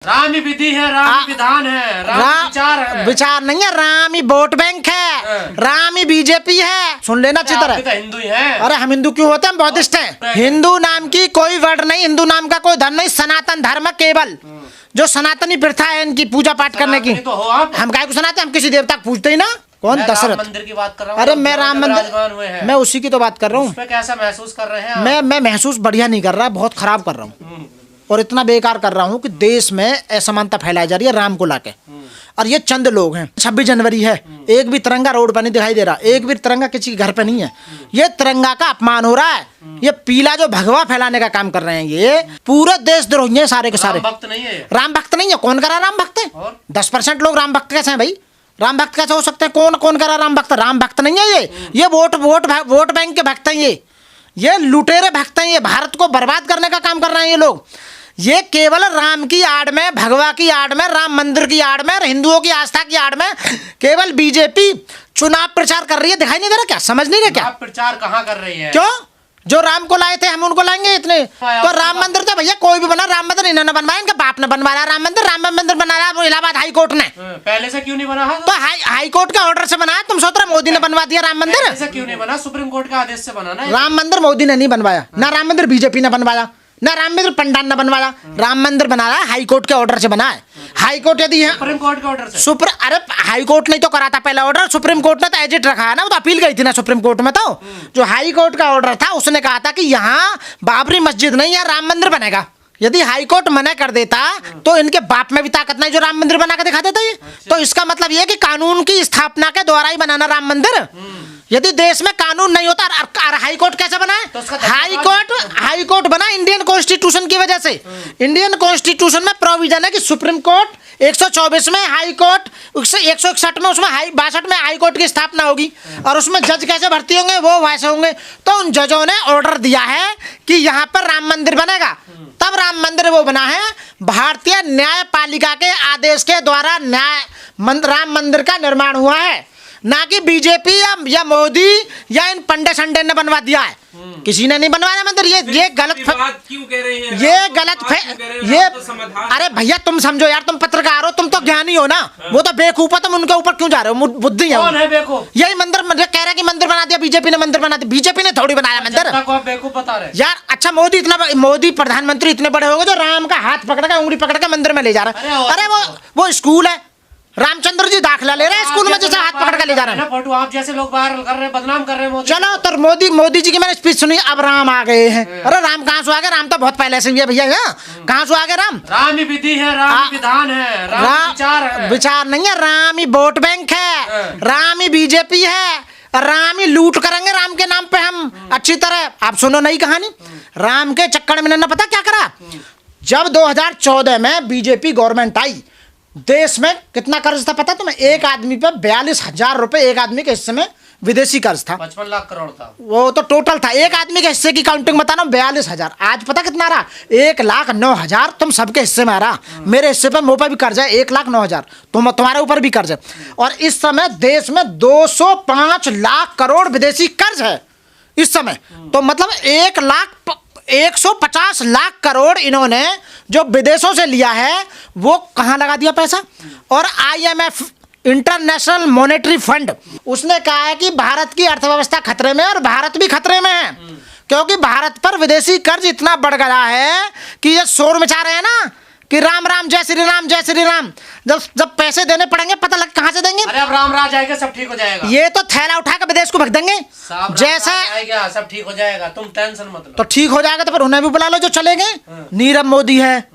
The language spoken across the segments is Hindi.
राम ही विधि है, राम ही विधान है, राम विचार है। विचार नहीं है, राम ही वोट बैंक है, राम ही बीजेपी है। सुन लेना अच्छी तरह। तो हिंदू ही है। अरे हम हिंदू क्यों होते हैं, हम बौद्धिस्ट हैं। हिंदू नाम की कोई वर्ड नहीं, हिंदू नाम का कोई धर्म नहीं, सनातन धर्म है केवल। जो सनातनी प्रथा है इनकी पूजा पाठ करने की, तो हो आप। हम काय को सुनाते, हम किसी देवता को पूजते ही ना। कौन? दशरथ मंदिर की बात कर रहा हूँ। अरे मैं राम मंदिर, मैं उसी की तो बात कर रहा हूँ। कैसा महसूस कर रहे हैं? मैं महसूस बढ़िया नहीं कर रहा, बहुत खराब कर रहा हूँ और इतना बेकार कर रहा हूँ कि देश में असमानता फैलाई जा रही है राम को लाके। और ये चंद लोग हैं। 26 जनवरी है, एक भी तिरंगा रोड पर नहीं दिखाई दे रहा, एक भी तिरंगा किसी के घर पे नहीं है। ये तिरंगा का अपमान हो रहा है। ये पीला जो भगवा फैलाने का काम कर रहे हैं, ये पूरे देशद्रोही हैं सारे के सारे। राम भक्त नहीं है, राम भक्त नहीं है। कौन करा राम भक्त है? 10% लोग राम भक्त कैसे हैं भाई? राम भक्त कैसे हो सकते हैं? कौन कौन करा राम भक्त? राम भक्त नहीं है ये वोट बैंक के भक्त हैं। ये लुटेरे भक्त हैं। ये भारत को बर्बाद करने का काम कर रहे हैं ये लोग। ये केवल राम की आड़ में, भगवा की आड़ में, राम मंदिर की आड़ में, हिंदुओं की आस्था की आड़ में केवल बीजेपी चुनाव प्रचार कर रही है। दिखाई नहीं दे रहा क्या? समझ नहीं रहे क्या? प्रचार कहाँ कर रही है? क्यों? जो राम को लाए थे हम उनको लाएंगे इतने। तो राम मंदिर तो भैया कोई भी बना, राम मंदिर इन्होंने बनवाया, इनका बाप ने बनवाया राम मंदिर बनाया वो इलाहाबाद हाई कोर्ट ने। पहले से क्यों नहीं बना है? तो हाई कोर्ट का ऑर्डर से बनाया। तुम सोच रहे मोदी ने बनवा दिया राम मंदिर? पहले से क्यों नहीं बना? सुप्रीम कोर्ट का आदेश से बना ना। राम मंदिर मोदी ने नहीं बनवाया, ना राम मंदिर बीजेपी ने बनवाया, ना राम मंदिर पंडाल ने बनवाया। राम मंदिर बनाया हाई कोर्ट के ऑर्डर से बना है। हाई कोर्ट यदि है सुप्रीम कोर्ट के ऑर्डर से। अरे हाई कोर्ट नहीं तो करा था पहला ऑर्डर, सुप्रीम कोर्ट ने तो एजिट रखा है ना। वो तो अपील गई थी ना सुप्रीम कोर्ट में। तो जो हाई कोर्ट का ऑर्डर था उसने कहा था कि यहाँ बाबरी मस्जिद नहीं, यहाँ राम मंदिर बनेगा। यदि हाई कोर्ट मना कर देता तो इनके बाप में भी ताकत नहीं जो राम मंदिर बना कर दिखा देता ये। तो इसका मतलब ये कि कानून की स्थापना के द्वारा ही बनाना राम मंदिर। यदि देश में कानून नहीं होता, हाई कोर्ट कैसे बना है? तो हाई कोर्ट बना इंडियन कॉन्स्टिट्यूशन की वजह से। इंडियन कॉन्स्टिट्यूशन में प्रोविजन है कि सुप्रीम कोर्ट 124 में, हाई कोर्ट 161 में, उसमें 62 में हाई कोर्ट की स्थापना होगी। और उसमें जज कैसे भर्ती होंगे? वो वैसे होंगे। तो उन जजों ने ऑर्डर दिया है कि यहाँ पर राम मंदिर बनेगा। तब राम मंदिर वो बना है। भारतीय न्यायपालिका के आदेश के द्वारा राम मंदिर का निर्माण हुआ है, ना कि बीजेपी या मोदी या इन पंडे संडे ने बनवा दिया है। किसी ने नहीं बनवाया मंदिर। ये गलत क्यों कह रहे हैं? ये गलत ये अरे भैया तुम समझो यार, तुम पत्रकार हो, तुम तो ज्ञानी हो ना। वो तो बेवकूफ है, तुम उनके ऊपर क्यों जा रहे हो? बुद्धि है। कौन है बेवकूफ? यही मंदिर कह रहा है कि मंदिर बना दिया बीजेपी ने, मंदिर बना दिया। बीजेपी ने थोड़ी बनाया मंदिर। बेवकूफ बता रहे यार। अच्छा मोदी प्रधानमंत्री इतने बड़े हो गए जो राम का हाथ पकड़ के, उंगली पकड़ के मंदिर में ले जा रहा है। अरे वो स्कूल है, रामचंद्र जी दाखिला ले रहे हैं स्कूल में, जैसे हाथ पकड़ के ले जा रहे हैं। फोटो आप जैसे लोग वायरल कर रहे हैं, बदनाम कर रहे हैं मोदी। चलो तो मोदी जी की मैंने स्पीच सुनी, अब राम आ गए हैं। अरे राम कहाँ से आ गए? राम तो बहुत पहले से ही है भैया। कहाँ से आ गए राम? राम ही विधि है, राम ही विधान है, राम विचार है। विचार नहीं है, राम ही वोट बैंक है, राम ही बीजेपी है, राम ही लूट करेंगे राम के नाम पे हम अच्छी तरह। आप सुनो नई कहानी। राम के चक्कर में ना पता क्या करा? जब 2014 में बीजेपी गवर्नमेंट आई, देश में कितना कर्ज था पता तुम्हें? एक आदमी पे 42,000 रुपए एक आदमी के हिस्से में विदेशी कर्ज था। 55 लाख करोड़ था वो तो टोटल था। एक आदमी के हिस्से की काउंटिंग बता रहा हूँ, 42,000। आज पता कितना रहा? 1,09,000 तुम सबके हिस्से में आ रहा। मेरे हिस्से पे, मुंह पे भी कर्ज है 1,09,000। तुम्हारे ऊपर भी कर्ज है। और इस समय देश में 205 लाख करोड़ विदेशी कर्ज है इस समय। तो मतलब 150 लाख करोड़ इन्होंने जो विदेशों से लिया है वो कहाँ लगा दिया पैसा? और IMF, इंटरनेशनल मॉनेटरी फंड, उसने कहा है कि भारत की अर्थव्यवस्था खतरे में है और भारत भी खतरे में है, क्योंकि भारत पर विदेशी कर्ज इतना बढ़ गया है कि ये शोर मचा रहे हैं ना कि राम राम जय श्री राम जय श्री राम। जब पैसे देने पड़ेंगे पता लग कहाँ से देंगे? अरे अब राम राज आएगा, सब ठीक हो जाएगा। ये तो थैला उठा कर विदेश को भग देंगे जैसा आएगा, सब ठीक हो जाएगा, तुम टेंशन मत लो। तो ठीक हो जाएगा तो फिर उन्हें भी बुला लो जो चले गए। नीरव मोदी है,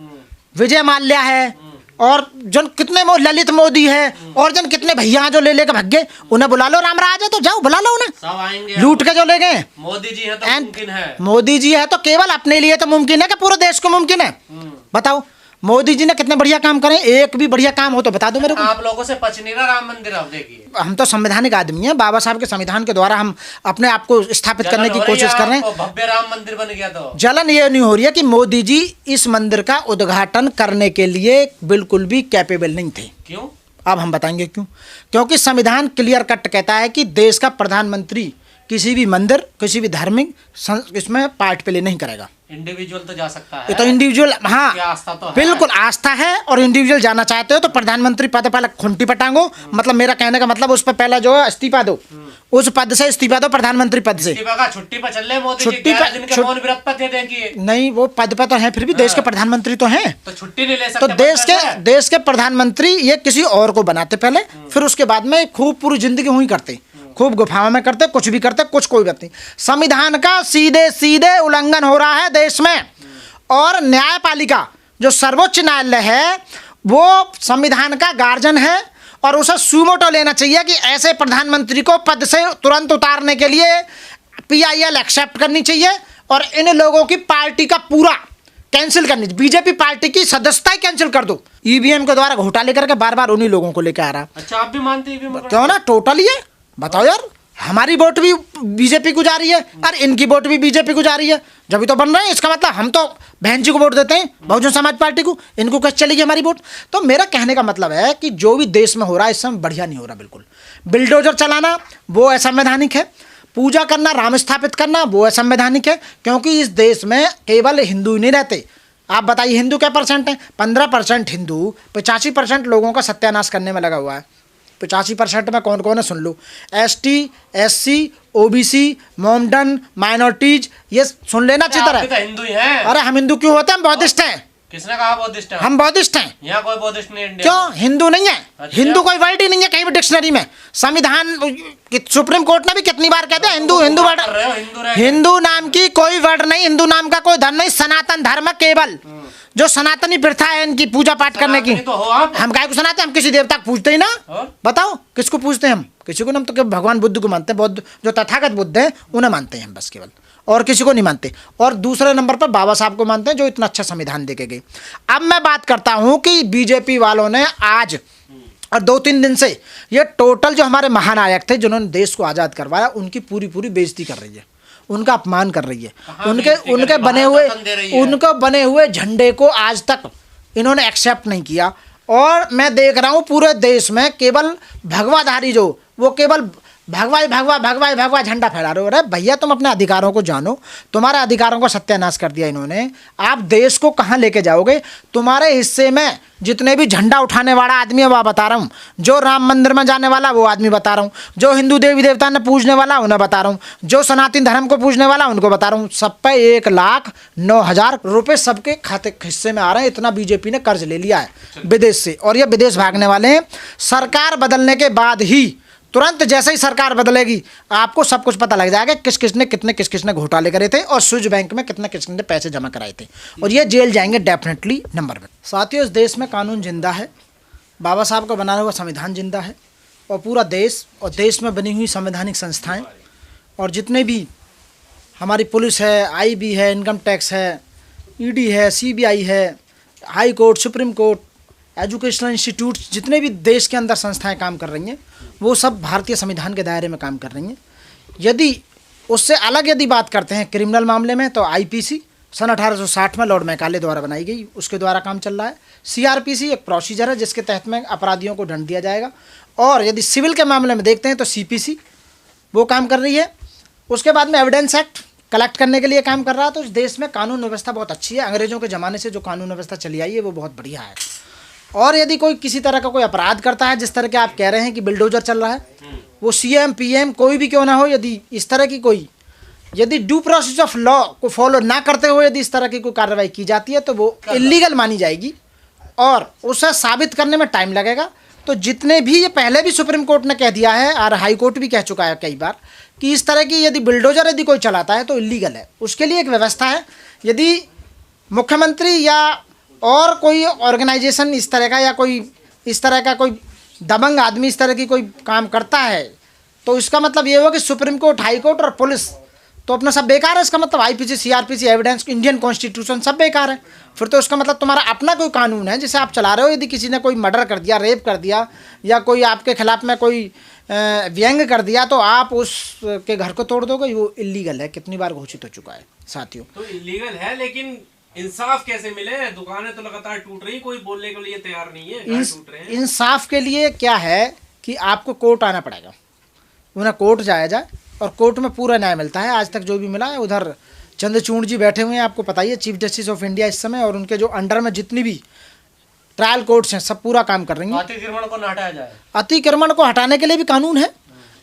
विजय माल्या है, और जन कितने ललित मोदी है, और जन कितने भैया जो ले लेकर भाग गए, उन्हें बुला लो। राम राज है तो जाओ बुला लो उन्हें। सब आएंगे, लूट के जो ले गए। मोदी जी है तो मुमकिन है। मोदी जी है तो केवल अपने लिए तो मुमकिन है कि पूरे देश को मुमकिन है? बताओ मोदी जी ने कितने बढ़िया काम करे। एक भी बढ़िया काम हो तो बता दो मेरे को। आप लोगों से पच नहीं रहा राम मंदिर। आप देखिए, हम तो संवैधानिक आदमी हैं। बाबा साहब के संविधान के द्वारा हम अपने आप को स्थापित करने की कोशिश कर रहे हैं। भव्य राम मंदिर बन गया तो जलन ये नहीं हो रही है कि मोदी जी इस मंदिर का उद्घाटन करने के लिए बिल्कुल भी कैपेबल नहीं थे। क्यों? अब हम बताएंगे क्यों। क्योंकि संविधान क्लियर कट कहता है कि देश का प्रधानमंत्री किसी भी मंदिर, किसी भी धार्मिक इसमें पार्टिसिपेट नहीं करेगा। इंडिविजुअल तो जा सकता है, ये तो इंडिविजुअल, हाँ ये आस्था तो है। बिल्कुल आस्था है। और इंडिविजुअल जाना चाहते हो तो प्रधानमंत्री पद पहले खुंटी पर टांगो, मतलब मेरा कहने का मतलब उस पर पहला जो है इस्तीफा दो, उस पद से इस्तीफा दो, प्रधानमंत्री पद से। इस्तीफा का छुट्टी पर चल रहे मोदी जी, छुट्टी 11 पर- दिन के मौन व्रत पर थे देखिए, नहीं वो पद पर तो है, फिर भी देश के प्रधानमंत्री तो हैं, तो छुट्टी नहीं ले तो सकते देश के प्रधानमंत्री ये किसी और को बनाते पहले, फिर उसके बाद में खूब पूरी जिंदगी हुई करते, खूब गुफाओं में करते, कुछ भी करते, कुछ कोई बात नहीं। संविधान का सीधे सीधे उल्लंघन हो रहा है देश में। और न्यायपालिका जो सर्वोच्च न्यायालय है वो संविधान का गार्जियन है और उसे सुमोटो लेना चाहिए कि ऐसे प्रधानमंत्री को पद से तुरंत उतारने के लिए PIL एक्सेप्ट करनी चाहिए और इन लोगों की पार्टी का पूरा कैंसिल करनी चाहिए। बीजेपी पार्टी की सदस्यता ही कैंसिल कर दो। EVM के द्वारा घोटाले करके बार बार उन्हीं लोगों को लेकर आ रहा। अच्छा आप भी मानते हैं क्यों ना, टोटली है। बताओ यार, हमारी वोट भी बीजेपी को जा रही है और इनकी वोट भी बीजेपी को जा रही है, जब भी तो बन रहे हैं। इसका मतलब हम तो बहन जी को वोट देते हैं, बहुजन समाज पार्टी को, इनको कैसे चलेगी हमारी वोट। तो मेरा कहने का मतलब है कि जो भी देश में हो रहा है इस समय बढ़िया नहीं हो रहा। बिल्कुल बिल्डोजर चलाना वो असंवैधानिक है, पूजा करना, राम स्थापित करना वो असंवैधानिक है, क्योंकि इस देश में केवल हिंदू ही नहीं रहते। आप बताइए हिंदू क्या परसेंट है? 15% हिंदू, 85% लोगों का सत्यानाश करने में लगा हुआ है। 85% में कौन कौन है सुन लो, ST SC OBC मोमडन माइनॉरिटीज, ये सुन लेना अच्छी तरह। तो हिंदू ही हैं। अरे हम हिंदू क्यों होते हैं? हम बौद्धिस्ट हैं। किसने कहा बौद्धिस्ट है? हम बौद्धिस्ट हैं। यहाँ कोई बौद्धिस्ट नहीं है इंडिया क्यों? हिंदू नहीं है। अच्छा। हिंदू कोई वर्ड ही नहीं है कहीं भी डिक्शनरी में। संविधान सुप्रीम कोर्ट ने भी कितनी बार कहते हैं हिंदू, हिंदू वर्ड, हिंदू नाम की कोई वर्ड नहीं, हिंदू नाम का कोई धर्म नहीं। सनातन धर्म केवल जो सनातनी प्रथा है इनकी पूजा पाठ करने की। तो हो आप। हम काय को सुनाते हैं? हम किसी देवता को पूजते ही ना। और? बताओ किसको पूजते हैं हम? किसी को ना, हम तो केवल भगवान बुद्ध को मानते हैं। बौद्ध जो तथागत बुद्ध हैं उन्हें मानते हैं हम बस, केवल, और किसी को नहीं मानते। और दूसरे नंबर पर बाबा साहब को मानते हैं जो इतना अच्छा संविधान देके गए। अब मैं बात करता हूं कि बीजेपी वालों ने आज और 2-3 दिन से ये टोटल जो हमारे महानायक थे जिन्होंने देश को आज़ाद करवाया उनकी पूरी पूरी बेइज्जती कर रही है, उनका अपमान कर रही है। उनके बने हुए झंडे को आज तक इन्होंने एक्सेप्ट नहीं किया। और मैं देख रहा हूँ पूरे देश में केवल भगवाधारी जो वो केवल भगवा झंडा फहरा रहे हो। अरे भैया तुम अपने अधिकारों को जानो, तुम्हारे अधिकारों को सत्यानाश कर दिया इन्होंने। आप देश को कहाँ लेके जाओगे? तुम्हारे हिस्से में जितने भी झंडा उठाने वाला आदमी है वो बता रहा हूँ, जो राम मंदिर में जाने वाला वो आदमी बता रहा हूँ, जो हिंदू देवी देवता ने पूजने वाला उन्हें बता रहा हूँ, जो सनातन धर्म को पूजने वाला उनको बता रहा हूँ, सब पे 1,09,000 रुपये सबके खाते हिस्से में आ रहे हैं। इतना बीजेपी ने कर्ज ले लिया है विदेश से, और ये विदेश भागने वाले हैं। सरकार बदलने के बाद ही, तुरंत जैसे ही सरकार बदलेगी आपको सब कुछ पता लग जाएगा किस किसने घोटाले करे थे और स्विच बैंक में किसने पैसे जमा कराए थे, और ये जेल जाएंगे डेफिनेटली नंबर 1। साथियों, इस देश में कानून जिंदा है, बाबा साहब का बनाया हुआ संविधान जिंदा है, और पूरा देश और देश में बनी हुई संवैधानिक संस्थाएं और जितने भी हमारी पुलिस है, IB है, इनकम टैक्स है, ED है, CBI है, high court, supreme court, educational institute, जितने भी देश के अंदर संस्थाएं काम कर रही हैं वो सब भारतीय संविधान के दायरे में काम कर रही हैं। यदि उससे अलग यदि बात करते हैं क्रिमिनल मामले में, तो IPC सन 1860 में लॉर्ड मैकाले द्वारा बनाई गई, उसके द्वारा काम चल रहा है। CRPC एक प्रोसीजर है जिसके तहत में अपराधियों को दंड दिया जाएगा। और यदि सिविल के मामले में देखते हैं तो CPC वो काम कर रही है। उसके बाद में एविडेंस एक्ट कलेक्ट करने के लिए काम कर रहा है। तो इस देश में कानून व्यवस्था बहुत अच्छी है। अंग्रेजों के ज़माने से जो कानून व्यवस्था चली आई है वो बहुत बढ़िया है। और यदि कोई किसी तरह का कोई अपराध करता है, जिस तरह के आप कह रहे हैं कि बिल्डोजर चल रहा है, वो CM PM कोई भी क्यों ना हो, यदि इस तरह की कोई, यदि ड्यू प्रोसेस ऑफ लॉ को फॉलो ना करते हुए यदि इस तरह की कोई कार्रवाई की जाती है तो वो इलीगल मानी जाएगी और उसे साबित करने में टाइम लगेगा। तो जितने भी, ये पहले भी सुप्रीम कोर्ट ने कह दिया है और हाई कोर्ट भी कह चुका है कई बार कि इस तरह की यदि बिल्डोजर यदि कोई चलाता है तो इलीगल है। उसके लिए एक व्यवस्था है। यदि मुख्यमंत्री या और कोई ऑर्गेनाइजेशन इस तरह का या कोई इस तरह का कोई दबंग आदमी इस तरह की कोई काम करता है तो इसका मतलब ये हुआ कि सुप्रीम कोर्ट, हाई कोर्ट और पुलिस तो अपना सब बेकार है। इसका मतलब IPC, CRPC, evidence, Indian constitution सब बेकार है। फिर तो उसका मतलब तुम्हारा अपना कोई कानून है जिसे आप चला रहे हो। यदि किसी ने कोई मर्डर कर दिया, रेप कर दिया या कोई आपके खिलाफ में कोई व्यंग कर दिया तो आप उसके घर को तोड़ दोगे, वो इलीगल है। कितनी बार घोषित हो चुका है साथियों। तो इलीगल है, लेकिन इंसाफ कैसे मिले? दुकानें तो लगातार टूट रही, कोई बोलने के लिए तैयार नहीं है, घर टूट रहे हैं। इंसाफ के लिए क्या है कि आपको कोर्ट आना पड़ेगा, उन्हें कोर्ट जाया जाए और कोर्ट में पूरा न्याय मिलता है। आज तक जो भी मिला है उधर चंद्रचूड़ जी बैठे हुए हैं, आपको पता ही है, चीफ जस्टिस ऑफ इंडिया इस समय, और उनके जो अंडर में जितनी भी ट्रायल कोर्ट्स हैं सब पूरा काम कर रही हैं। अतिक्रमण को न हटाया जाए। अतिक्रमण को हटाने के लिए भी कानून है,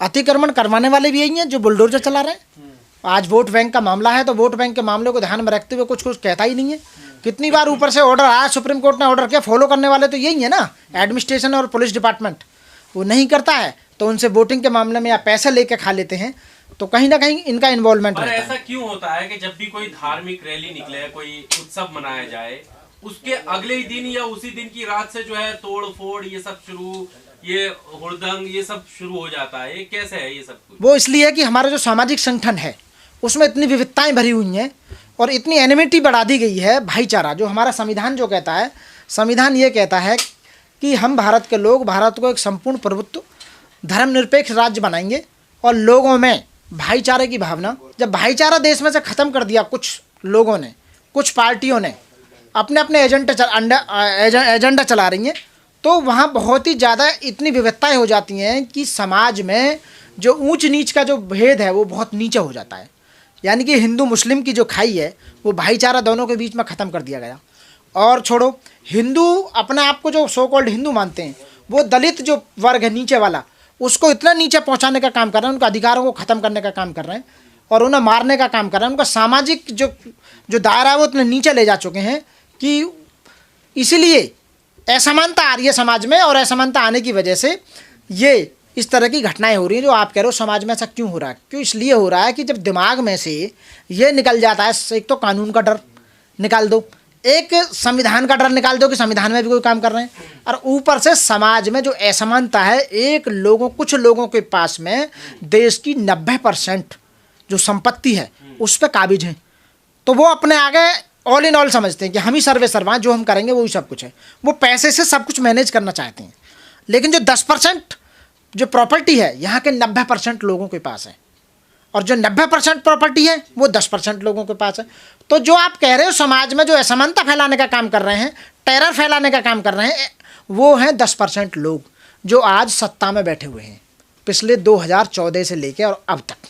अतिक्रमण करवाने वाले भी यही हैं जो बुलडोजर चला रहे हैं। आज वोट बैंक का मामला है तो वोट बैंक के मामले को ध्यान में रखते हुए कुछ कहता ही नहीं है। कितनी बार ऊपर से ऑर्डर आया, सुप्रीम कोर्ट ने ऑर्डर किया, फॉलो करने वाले तो यही है ना, एडमिनिस्ट्रेशन और पुलिस डिपार्टमेंट। वो नहीं करता है तो उनसे वोटिंग के मामले में या पैसे लेके खा लेते हैं, तो कहीं ना कहीं इनका इन्वॉल्वमेंट रहता है। ऐसा क्यों होता है कि जब भी कोई धार्मिक रैली निकले, कोई उत्सव मनाया जाए, उसके अगले ही दिन या उसी दिन की रात से जो है तोड़ फोड़ ये सब शुरू, ये हुड़दंग ये सब शुरू हो जाता है? ये कैसे है ये सब कुछ? वो इसलिए है कि हमारा जो सामाजिक संगठन है उसमें इतनी विविधताएं भरी हुई हैं और इतनी एनिमिटी बढ़ा दी गई है। भाईचारा जो हमारा संविधान जो कहता है, संविधान ये कहता है कि हम भारत के लोग भारत को एक संपूर्ण प्रभुत्व धर्मनिरपेक्ष राज्य बनाएंगे और लोगों में भाईचारे की भावना। जब भाईचारा देश में से ख़त्म कर दिया कुछ लोगों ने, कुछ पार्टियों ने अपने अपने एजेंडा चला रही हैं, तो वहाँ बहुत ही ज़्यादा इतनी विविधताएं हो जाती हैं कि समाज में जो ऊंच नीच का जो भेद है वो बहुत नीचे हो जाता है। यानी कि हिंदू मुस्लिम की जो खाई है वो भाईचारा दोनों के बीच में ख़त्म कर दिया गया। और छोड़ो, हिंदू अपने आप को जो सो कॉल्ड हिंदू मानते हैं, वो दलित जो वर्ग है नीचे वाला, उसको इतना नीचे पहुंचाने का काम कर रहे हैं, उनके अधिकारों को ख़त्म करने का काम कर रहे हैं और उन्हें मारने का काम कर रहे हैं। उनका सामाजिक जो दायरा है वो इतने नीचे ले जा चुके हैं कि इसीलिए असमानता आ रही है समाज में, और असमानता आने की वजह से ये इस तरह की घटनाएं हो रही हैं। जो आप कह रहे हो समाज में ऐसा क्यों हो रहा है, क्यों इसलिए हो रहा है कि जब दिमाग में से ये निकल जाता है, एक तो कानून का डर निकाल दो, एक संविधान का डर निकाल दो कि संविधान में भी कोई काम कर रहे हैं, और ऊपर से समाज में जो असमानता है, कुछ लोगों के पास में देश की 90% जो संपत्ति है उस पर काबिज है, तो वो अपने आगे ऑल इन ऑल समझते हैं कि हम ही सर्वे सर्वा, जो हम करेंगे वही सब कुछ है। वो पैसे से सब कुछ मैनेज करना चाहते हैं, लेकिन जो 10% जो प्रॉपर्टी है यहाँ के 90% लोगों के पास है, और जो 90% प्रॉपर्टी है वो 10% लोगों के पास है। तो जो आप कह रहे हो समाज में जो असमानता फैलाने का काम कर रहे हैं, टेरर फैलाने का काम कर रहे हैं, वो हैं 10% लोग जो आज सत्ता में बैठे हुए हैं पिछले 2014 से लेकर और अब तक।